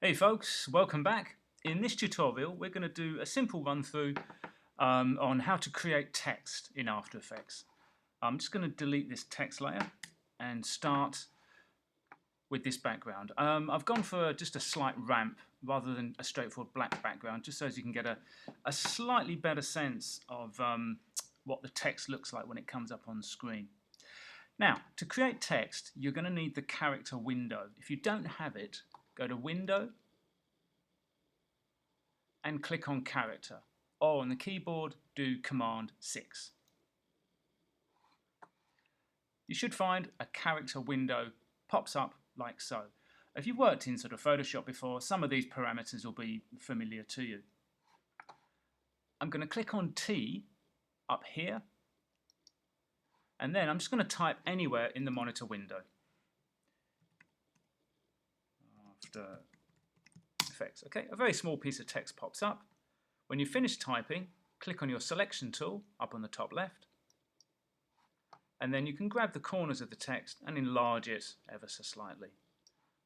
Hey folks, welcome back. In this tutorial we're going to do a simple run through on how to create text in After Effects. I'm just going to delete this text layer and start with this background. I've gone for just a slight ramp rather than a straightforward black background, just so as you can get a slightly better sense of what the text looks like when it comes up on screen. Now, to create text, you're going to need the character window. If you don't have it, go to Window and click on Character, or on the keyboard do Command 6. You should find a character window pops up like so. If you've worked in sort of Photoshop before, some of these parameters will be familiar to you. I'm going to click on T up here, and then I'm just going to type anywhere in the monitor window. After Effects. Okay, a very small piece of text pops up. When you finish typing, click on your selection tool up on the top left, and then you can grab the corners of the text and enlarge it ever so slightly.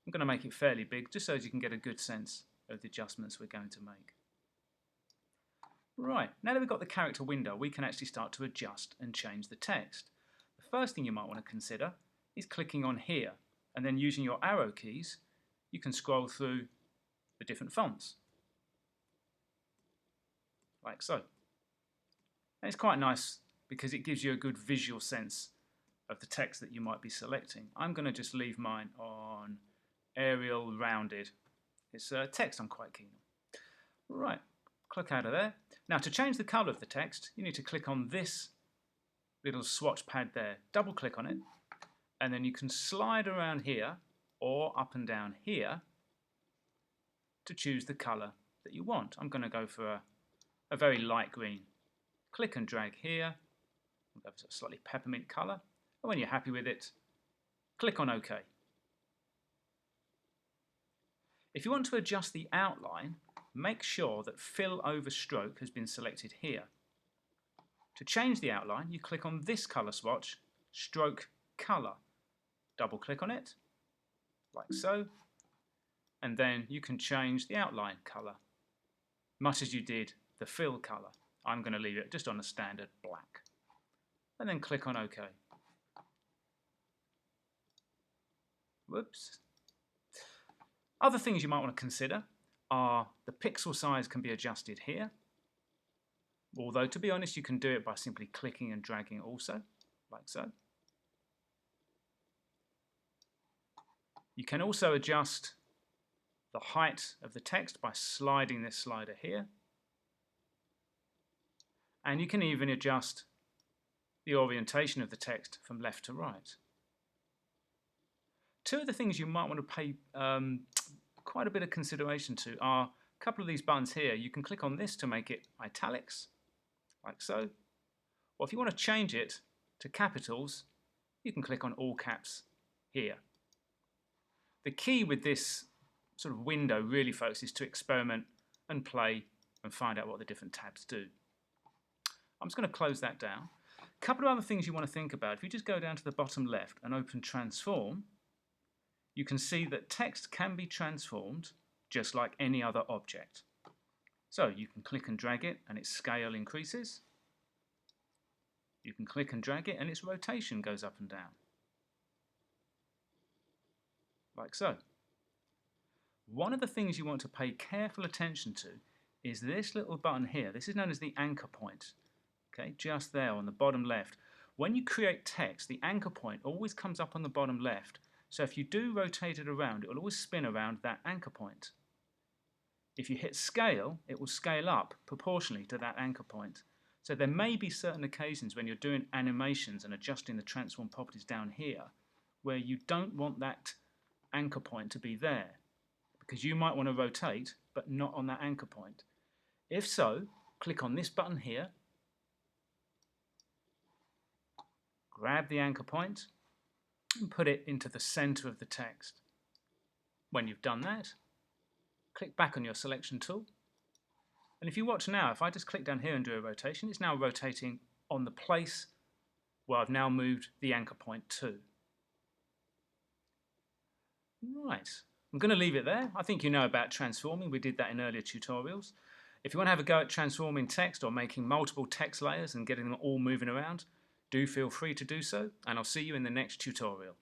I'm going to make it fairly big just so as you can get a good sense of the adjustments we're going to make. Right, now that we've got the character window, we can actually start to adjust and change the text. The first thing you might want to consider is clicking on here, and then using your arrow keys you can scroll through the different fonts like so. And it's quite nice because it gives you a good visual sense of the text that you might be selecting. I'm going to just leave mine on Arial Rounded. It's text I'm quite keen on. Right, click out of there. Now to change the colour of the text, you need to click on this little swatch pad there. Double click on it, and then you can slide around here or up and down here to choose the colour that you want. I'm going to go for a very light green. Click and drag here. We'll go for a slightly peppermint colour. And when you're happy with it, click on OK. If you want to adjust the outline, make sure that Fill over Stroke has been selected here. To change the outline, you click on this colour swatch, Stroke Colour. Double click on it, like so, and then you can change the outline colour, much as you did the fill colour. I'm going to leave it just on a standard black. And then click on OK. Whoops. Other things you might want to consider are the pixel size can be adjusted here. Although, to be honest, you can do it by simply clicking and dragging also, like so. You can also adjust the height of the text by sliding this slider here. And you can even adjust the orientation of the text from left to right. Two of the things you might want to pay quite a bit of consideration to are a couple of these buttons here. You can click on this to make it italics, like so. Or if you want to change it to capitals, you can click on all caps here. The key with this sort of window really, folks, is to experiment and play and find out what the different tabs do. I'm just going to close that down. A couple of other things you want to think about. If you just go down to the bottom left and open Transform, you can see that text can be transformed just like any other object. So you can click and drag it and its scale increases. You can click and drag it and its rotation goes up and down, like so. One of the things you want to pay careful attention to is this little button here. This is known as the anchor point. Okay, just there on the bottom left. When you create text, the anchor point always comes up on the bottom left. So if you do rotate it around, it will always spin around that anchor point. If you hit scale, it will scale up proportionally to that anchor point. So there may be certain occasions when you're doing animations and adjusting the transform properties down here where you don't want that anchor point to be there, because you might want to rotate but not on that anchor point. If so, click on this button here, grab the anchor point and put it into the center of the text. When you've done that, click back on your selection tool, and if you watch now, if I just click down here and do a rotation, it's now rotating on the place where I've now moved the anchor point to. Right, I'm going to leave it there. I think you know about transforming. We did that in earlier tutorials. If you want to have a go at transforming text or making multiple text layers and getting them all moving around, do feel free to do so, and I'll see you in the next tutorial.